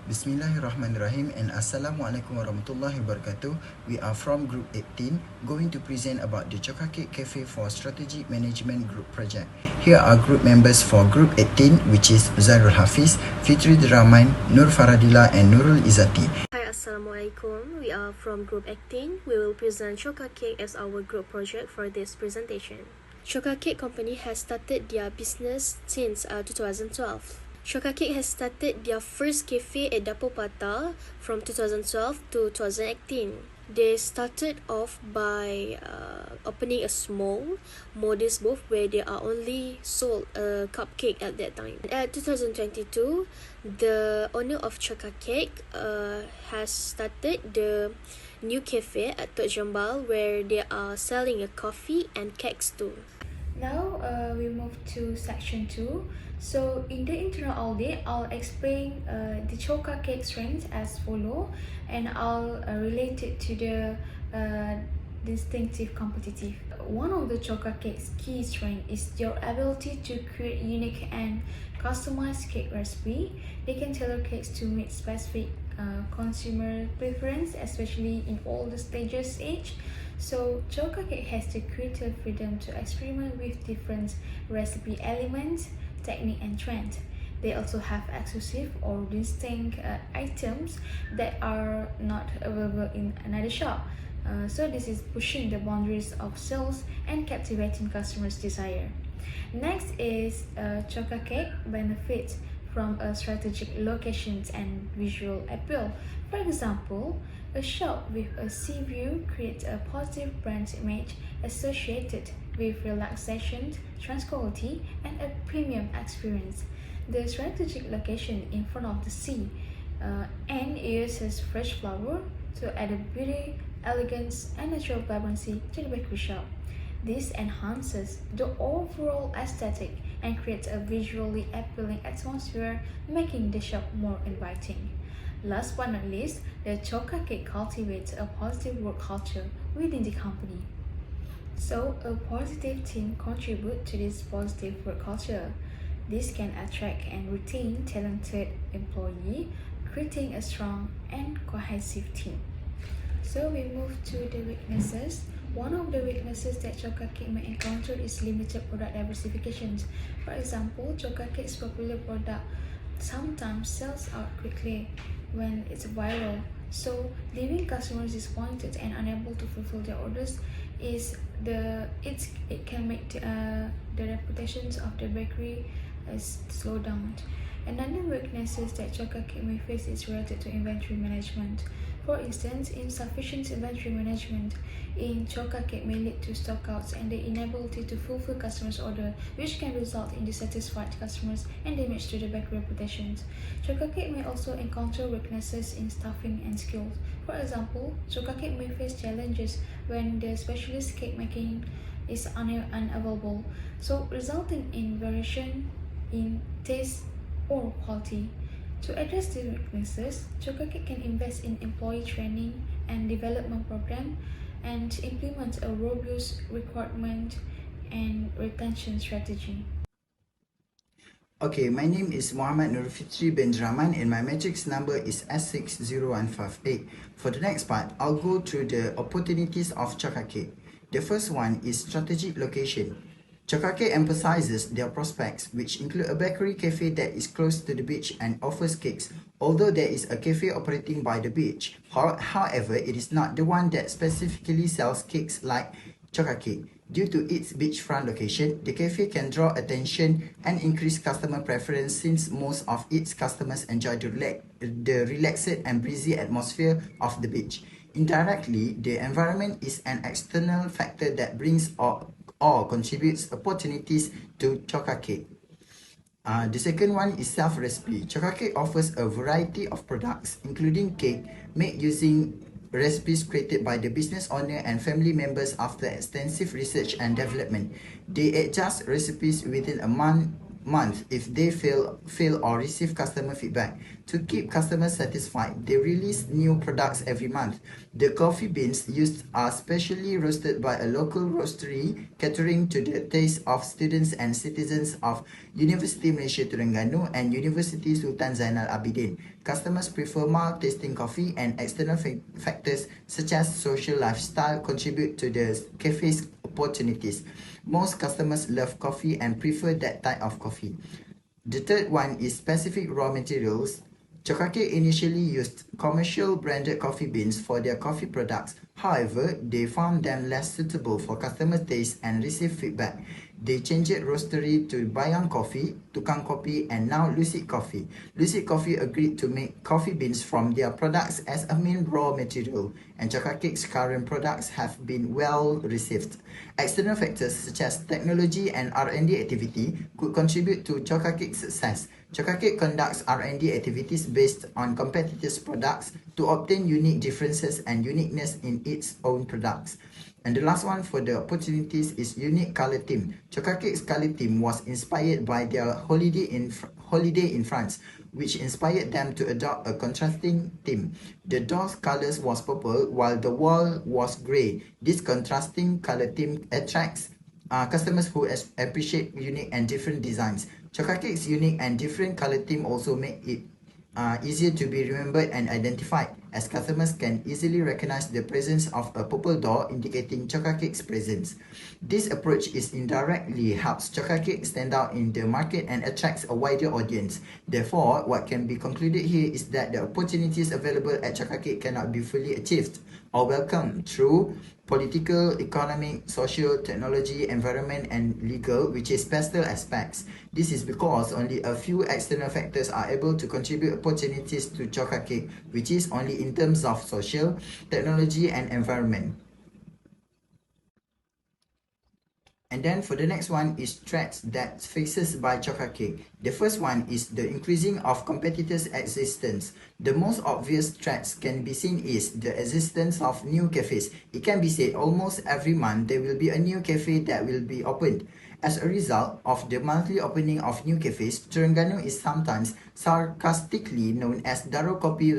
Bismillahirrahmanirrahim and Assalamualaikum warahmatullahi wabarakatuh. We are from Group 18, going to present about the Chocolate Cake Cafe for Strategic Management Group Project. Here are group members for Group 18, which is Zairul Hafiz, Fitri Rahman, Nur Faradila and Nurul Izzati. Hi, Assalamualaikum. We are from Group 18. We will present Chocolate Cake as our group project for this presentation. Chocolate Cake Company has started their business since 2012. Chocolate Cake has started their first cafe at Dapur Patah from 2012 to 2018. They started off by opening a small, modest booth where they are only sold a cupcake at that time. At 2022, the owner of Chocolate Cake has started the new cafe at Tok Jambal where they are selling a coffee and cakes too. Now we move to section 2. So in the intro all day, I'll explain the chocolate cake strengths as follow, and I'll relate it to the distinctive competitive. One of the chocolate cake's key strength is your ability to create unique and customized cake recipe. They can tailor cakes to meet specific consumer preference, especially in all the stages age. So chocolate cake has the creative freedom to experiment with different recipe elements, technique and trend. They also have exclusive or distinct items that are not available in another shop. So this is pushing the boundaries of sales and captivating customers' desire. Next is chocolate cake benefits from strategic locations and visual appeal. For example, a shop with a sea view creates a positive brand image associated with relaxation, tranquility, and a premium experience. The strategic location in front of the sea and uses fresh flower to add a beauty, elegance, and natural vibrancy to the bakery shop. This enhances the overall aesthetic and creates a visually appealing atmosphere, making the shop more inviting. Last but not least, the chocolate cake cultivates a positive work culture within the company. So, a positive team contributes to this positive work culture. This can attract and retain talented employees, creating a strong and cohesive team. So we move to the weaknesses. One of the weaknesses that chocolate cake may encounter is limited product diversification. For example, chocolate cake's popular product sometimes sells out quickly when it's viral. So leaving customers disappointed and unable to fulfill their orders it can make the reputations of the bakery slow down. Another weakness that chocolate cake may face is related to inventory management. For instance, insufficient inventory management in chocolate cake may lead to stockouts and the inability to fulfill customers' order, which can result in dissatisfied customers and damage to the bakery reputations. Chocolate cake may also encounter weaknesses in staffing and skills. For example, chocolate cake may face challenges when the specialist cake making is unavailable, so resulting in variation in taste or quality. To address the weaknesses, chocolate cake can invest in employee training and development program and implement a robust recruitment and retention strategy. Okay, my name is Muhammad Nur Fitri bin Rahman and my matrix number is S60158. For the next part, I'll go through the opportunities of chocolate cake. The first one is strategic location. Chocolate Cake emphasizes their prospects, which include a bakery cafe that is close to the beach and offers cakes, although there is a cafe operating by the beach. However, it is not the one that specifically sells cakes like Chocolate Cake. Due to its beachfront location, the cafe can draw attention and increase customer preference since most of its customers enjoy the relaxed and breezy atmosphere of the beach. Indirectly, the environment is an external factor that brings or contributes opportunities to chocolate cake. The second one is self-recipe. Chocolate cake offers a variety of products, including cake made using recipes created by the business owner and family members after extensive research and development. They adjust recipes within a month month if they fail or receive customer feedback. To keep customers satisfied, they release new products every month. The coffee beans used are specially roasted by a local roastery catering to the taste of students and citizens of University Malaysia Terengganu and University Sultan Zainal Abidin. Customers prefer mild tasting coffee, and external factors such as social lifestyle contribute to the cafe's opportunities. Most customers love coffee and prefer that type of coffee. The third one is specific raw materials. Chokake initially used commercial branded coffee beans for their coffee products. However, they found them less suitable for customer taste and received feedback. They changed roastery to Bayang Coffee, Tukang Kopi, and now Lucid Coffee. Lucid Coffee agreed to make coffee beans from their products as a main raw material, and Chokacake's current products have been well received. External factors such as technology and R&D activity could contribute to Chokacake's success. Chokacake conducts R&D activities based on competitors' products to obtain unique differences and uniqueness in its own products. And the last one for the opportunities is unique color theme. Chokacake's color theme was inspired by their holiday in France, which inspired them to adopt a contrasting theme. The door's colors was purple while the wall was grey. This contrasting color theme attracts customers who appreciate unique and different designs. Chokacake's unique and different color theme also make it easier to be remembered and identified, as customers can easily recognize the presence of a purple door indicating Chokacake's presence. This approach indirectly helps Chokacake stand out in the market and attracts a wider audience. Therefore, what can be concluded here is that the opportunities available at Chokacake cannot be fully achieved or welcomed through political, economic, social, technology, environment, and legal, which is pastel aspects. This is because only a few external factors are able to contribute opportunities to Chokacake, which is only in terms of social, technology, and environment. And then for the next one is threats that faces by Chokacake. The first one is the increasing of competitors' existence. The most obvious threats can be seen is the existence of new cafes. It can be said almost every month there will be a new cafe that will be opened. As a result of the monthly opening of new cafes, Terengganu is sometimes sarcastically known as Darul Kopi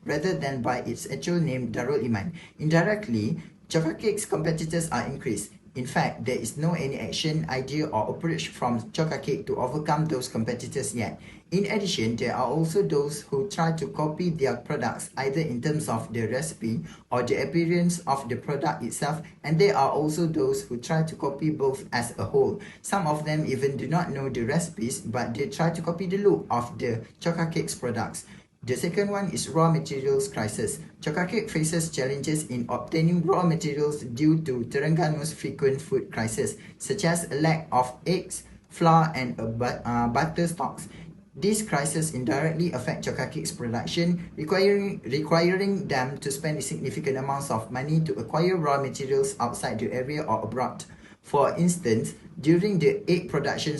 rather than by its actual name Darul Iman. Indirectly, Chokacake's competitors are increased. In fact, there is no any action, idea or approach from Chokacake to overcome those competitors yet. In addition, there are also those who try to copy their products either in terms of the recipe or the appearance of the product itself, and there are also those who try to copy both as a whole. Some of them even do not know the recipes, but they try to copy the look of the Chokacake's products. The second one is raw materials crisis. Chokacake faces challenges in obtaining raw materials due to Terengganu's frequent food crisis, such as a lack of eggs, flour, and butter stocks. These crises indirectly affect Chokacake's production, requiring them to spend significant amounts of money to acquire raw materials outside the area or abroad. For instance, during the egg production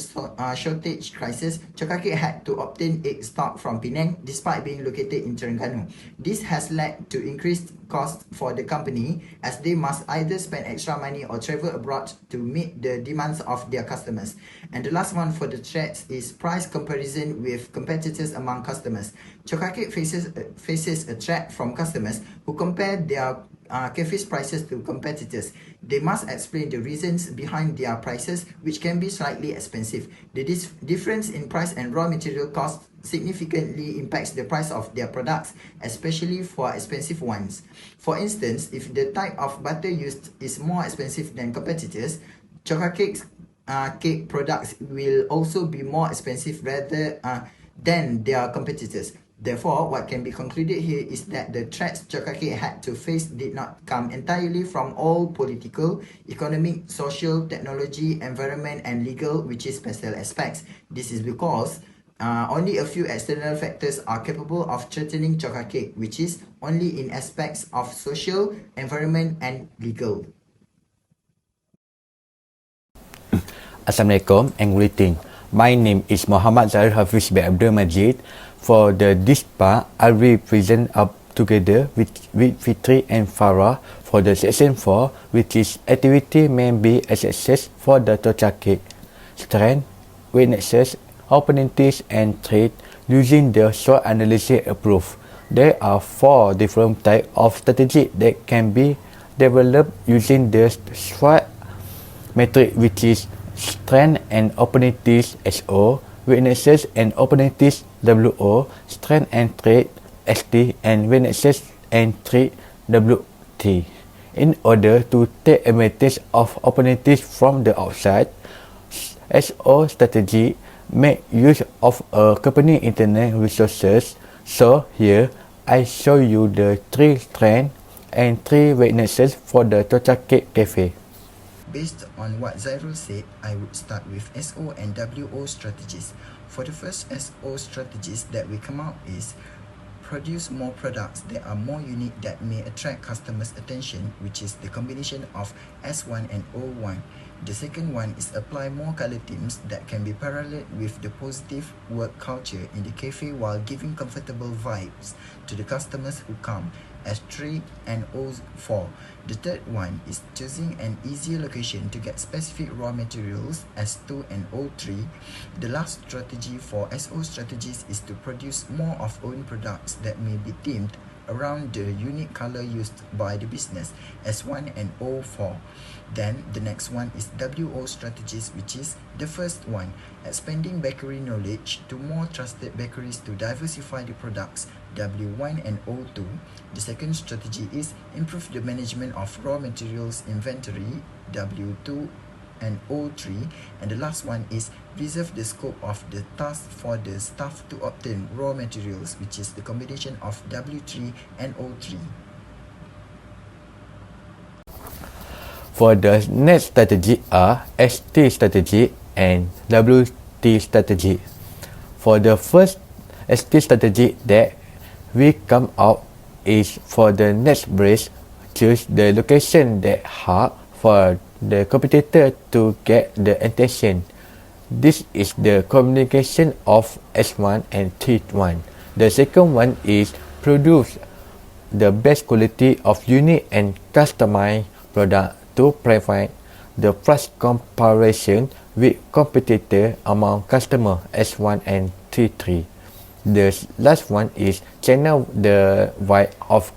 shortage crisis, Chokacake had to obtain egg stock from Penang despite being located in Terengganu. This has led to increased costs for the company, as they must either spend extra money or travel abroad to meet the demands of their customers. And the last one for the threats is price comparison with competitors among customers. Chokacake faces a threat from customers who compare their cafe's prices to competitors. They must explain the reasons behind their prices, which can be slightly expensive. The difference in price and raw material cost significantly impacts the price of their products, especially for expensive ones. For instance, if the type of butter used is more expensive than competitors, Chokacake's cake products will also be more expensive rather than their competitors. Therefore, what can be concluded here is that the threats Chokacake had to face did not come entirely from all political, economic, social, technology, environment, and legal, which is pastel aspects. This is because only a few external factors are capable of threatening Chokacake, which is only in aspects of social, environment, and legal. Assalamualaikum and greeting. My name is Muhammad Zahir Hafiz bin Abdul Majid. For this part, I will present up together with Fitri and Farah for the section 4, which is activity may be a success for the Chokacake. Strength, witnesses, opportunities, and threats using the SWOT analysis approach. There are 4 different types of strategy that can be developed using the SWOT metric, which is strength and opportunities SO, weaknesses and opportunities WO, strength and threat ST, and weaknesses and threat WT. In order to take advantage of opportunities from the outside, SO strategy make use of a company internal resources. So here I show you the 3 strengths and 3 weaknesses for the Chocolate Cake Cafe. Based on what Zairul said, I would start with SO and WO strategies. For the first SO strategies that we come out is produce more products that are more unique that may attract customers' attention, which is the combination of S1 and O1. The second one is apply more color themes that can be paralleled with the positive work culture in the cafe while giving comfortable vibes to the customers who come, S3 and O4. The third one is choosing an easier location to get specific raw materials, S2 and O3. The last strategy for SO strategies is to produce more of own products that may be themed around the unique color used by the business, S1 and O4. Then the next one is WO strategies, which is the first one, expanding bakery knowledge to more trusted bakeries to diversify the products, W1 and O2. The second strategy is improve the management of raw materials inventory, W2 and O3. And the last one is reserve the scope of the task for the staff to obtain raw materials, which is the combination of W3 and O3. For the next strategy are ST strategy and WT strategy. For the first ST strategy that we come out is for the next brace, choose the location that hard for the competitor to get the attention. This is the communication of S1 and T1. The second one is produce the best quality of unique and customized product to provide the price comparison with competitor among customer S1 and T3. The last one is channel the vibe of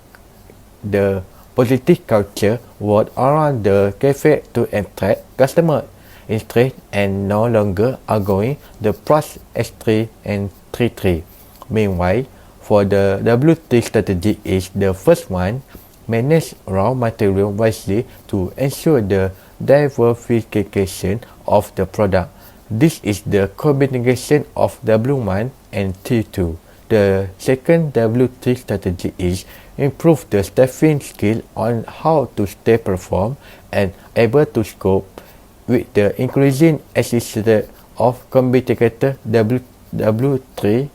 the positive culture word around the cafe to attract customer interest and no longer arguing the price S3 and T3. Meanwhile, for the WT strategy is the first one, manage raw material wisely to ensure the diversification of the product. This is the combination of W1 and T2. The second WT strategy is improve the staffing skill on how to stay perform and able to cope with the increasing assistance of competitor W3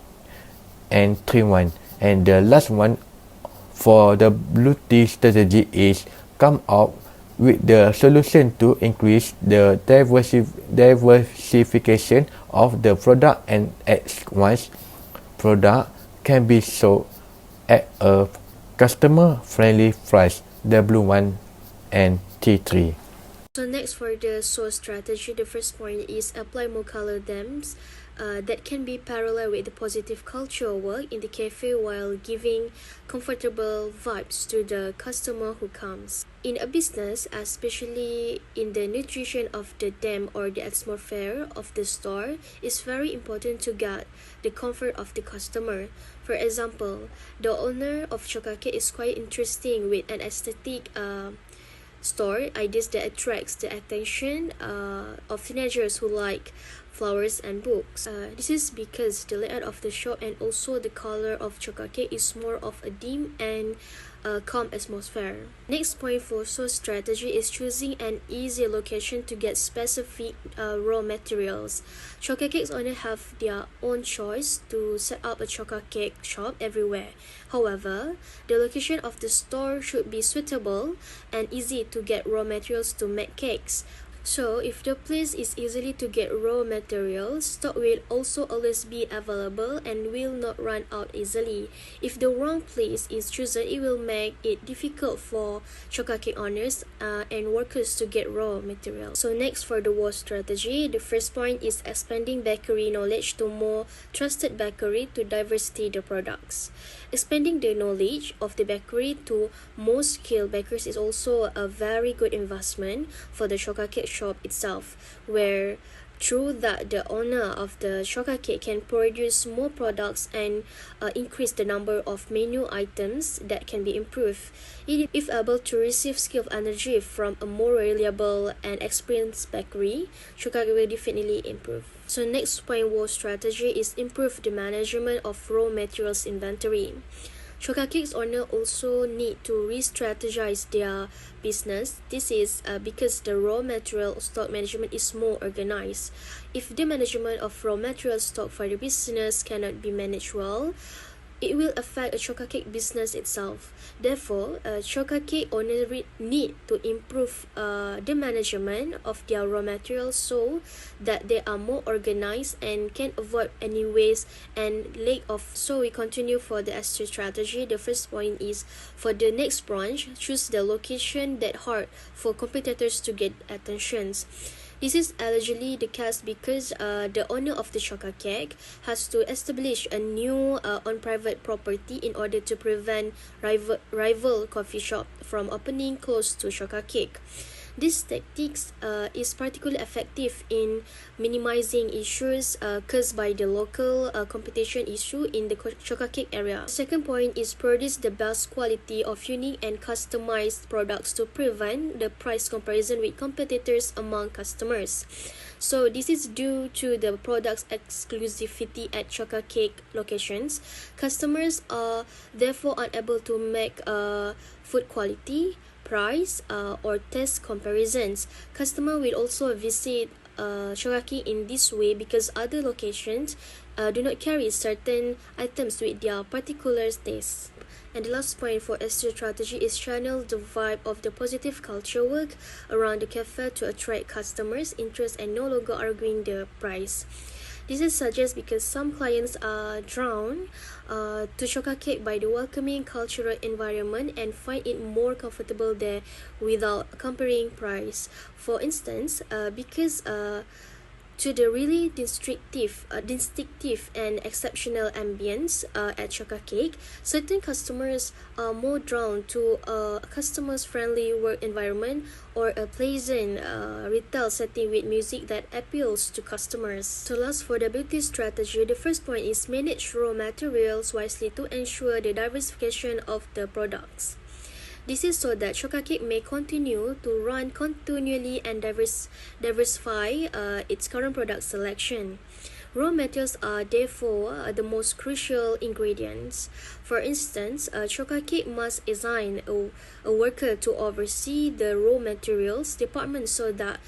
and 3-1. And the last one for the WT strategy is come out with the solution to increase the diversification of the product and at once product can be sold at a customer friendly price, W1 and T3. So next for the source strategy, the first point is apply more color themes that can be parallel with the positive cultural work in the cafe while giving comfortable vibes to the customer who comes. In a business, especially in the nutrition of the theme or the atmosphere of the store, it's very important to get the comfort of the customer. For example, the owner of Chocolate is quite interesting with an aesthetic store ideas that attracts the attention of teenagers who like flowers and books. This is because the layout of the shop and also the color of Chocolate Cake is more of a dim and calm atmosphere. Next point for source strategy is choosing an easy location to get specific raw materials. Chocolate cakes only have their own choice to set up a chocolate cake shop everywhere. However, the location of the store should be suitable and easy to get raw materials to make cakes. So, if the place is easily to get raw materials, stock will also always be available and will not run out easily. If the wrong place is chosen, it will make it difficult for chocolate cake owners and workers to get raw materials. So, next for the war strategy, the first point is expanding bakery knowledge to more trusted bakery to diversity the products. Expanding the knowledge of the bakery to more skilled bakers is also a very good investment for the chocolate cake shop itself, where through that the owner of the chocolate cake can produce more products and increase the number of menu items that can be improved. If able to receive skilled energy from a more reliable and experienced bakery, chocolate cake will definitely improve. So next point was strategy is improve the management of raw materials inventory. Chocolate cakes owner also need to re-strategize their business. This is because the raw material stock management is more organized. If the management of raw material stock for the business cannot be managed well, it will affect a chocolate cake business itself. Therefore, chocolate cake owners need to improve the management of their raw materials so that they are more organized and can avoid any waste and lack of. So we continue for the S2 strategy. The first point is for the next branch, choose the location that hard for competitors to get attentions. This is allegedly the case because the owner of the chocolate cake has to establish a new on private property in order to prevent rival coffee shop from opening close to chocolate cake. This tactics is particularly effective in minimizing issues caused by the local competition issue in the chocolate cake area. Second point is produce the best quality of unique and customized products to prevent the price comparison with competitors among customers. So this is due to the product's exclusivity at chocolate cake locations. Customers are therefore unable to make food quality, price, or taste comparisons. Customer will also visit chocolate cake in this way because other locations do not carry certain items with their particular taste. And the last point for S2 strategy is channel the vibe of the positive culture work around the cafe to attract customers' interest and no longer arguing the price. This is suggest because some clients are drawn to chocolate cake by the welcoming cultural environment and find it more comfortable there without comparing price. For instance, because to the really distinctive and exceptional ambience at chocolate cake, certain customers are more drawn to a customer's friendly work environment or a pleasant retail setting with music that appeals to customers. So last for the beauty strategy, the first point is manage raw materials wisely to ensure the diversification of the products. This is so that chocolate cake may continue to run continually and diversify its current product selection. Raw materials are therefore the most crucial ingredients. For instance, a chocolate cake must assign a worker to oversee the raw materials department so that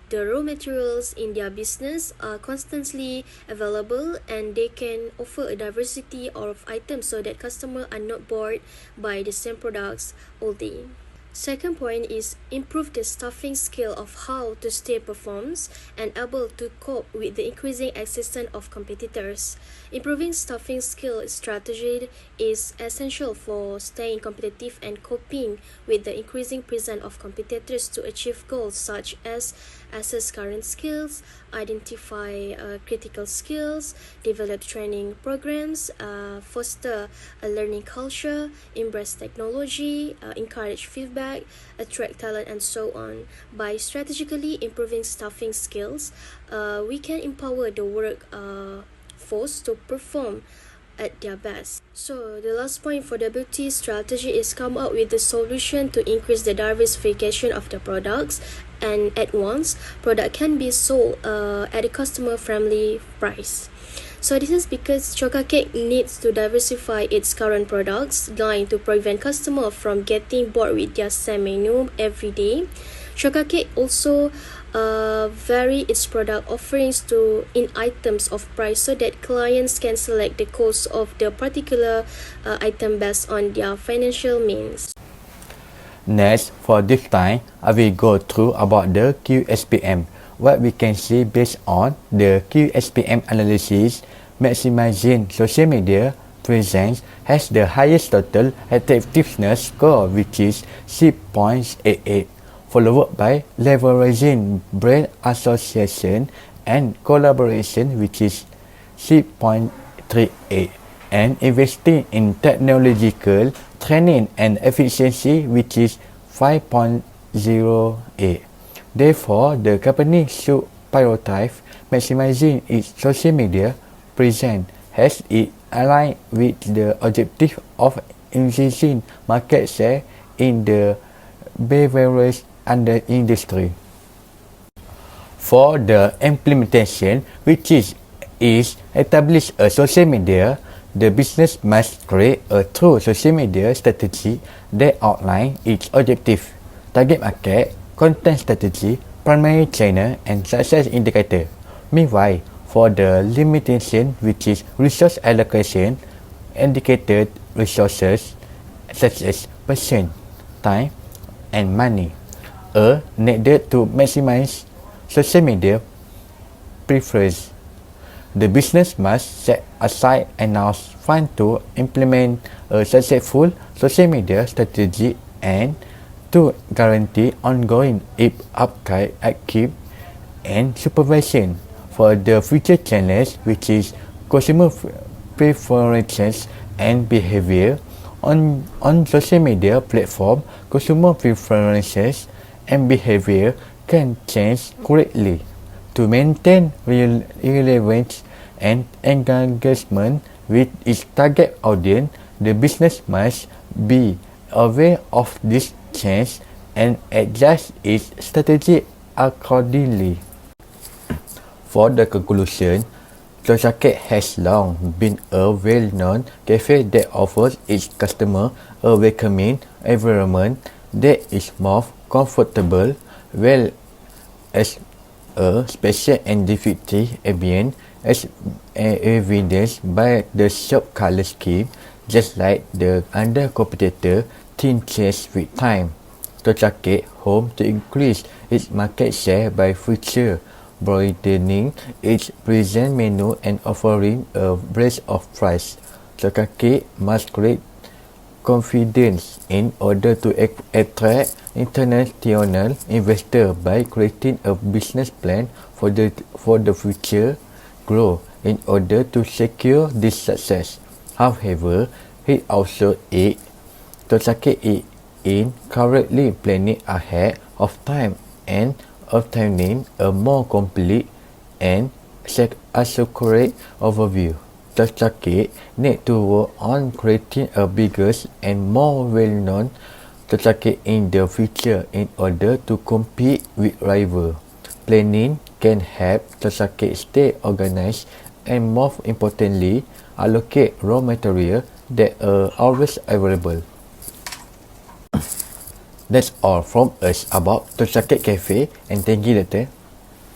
the raw materials in their business are constantly available and they can offer a diversity of items so that customers are not bored by the same products all day. Second point is improve the staffing skill of how to stay performs and able to cope with the increasing existence of competitors. Improving staffing skill strategy is essential for staying competitive and coping with the increasing presence of competitors to achieve goals such as assess current skills, identify critical skills, develop training programs, foster a learning culture, embrace technology, encourage feedback, attract talent, and so on. By strategically improving staffing skills, we can empower the work force to perform at their best. So the last point for the beauty strategy is come up with the solution to increase the diversification of the products, and at once product can be sold at a customer friendly price. So this is because chocolate cake needs to diversify its current products line to prevent customer from getting bored with their same menu every day. Chocolate cake also vary its product offerings to in items of price so that clients can select the cost of the particular item based on their financial means. Next, for this time, I will go through about the QSPM. What we can see based on the QSPM analysis, maximizing social media presence has the highest total effectiveness score, which is 6.88, followed by leveraging brand association and collaboration, which is 6.38, and investing in technological training and efficiency, which is 5.08. Therefore, the company should prioritize maximizing its social media presence as it aligns with the objective of increasing market share in the beverage industry. For the implementation, which is establish a social media, the business must create a true social media strategy that outlines its objective, target market, content strategy, primary channel, and success indicator. Meanwhile, for the limitation, which is resource allocation, indicated resources such as person, time, and money are needed to maximize social media preference. The business must set aside enough funds to implement a successful social media strategy and to guarantee ongoing upkeep and supervision for the future channels, which is consumer preferences and behavior. On social media platform, consumer preferences and behavior can change greatly. To maintain relevance and engagement with its target audience, the business must be aware of this change and adjust its strategy accordingly. For the conclusion, Chocha Cake has long been a well-known cafe that offers its customers a welcoming environment that is more comfortable, well as a special and difficult ambience, as evidenced by the shop color scheme, just like the other competitor, things change with time. Chocha Cake hopes to increase its market share by future broadening its present menu and offering a range of price. Chocha Cake must create confidence in order to attract international investors by creating a business plan for the future growth in order to secure this success. However, he also added, Chocha Cake is currently planning ahead of time and obtaining a more complete and accurate overview. Chocha Cake need to work on creating a bigger and more well-known Chocha Cake in the future in order to compete with rivals. Planning can help Chocha Cake stay organized and, more importantly, allocate raw material that are always available. That's all from us about Chocha Cake Cafe, and thank you, Doctor.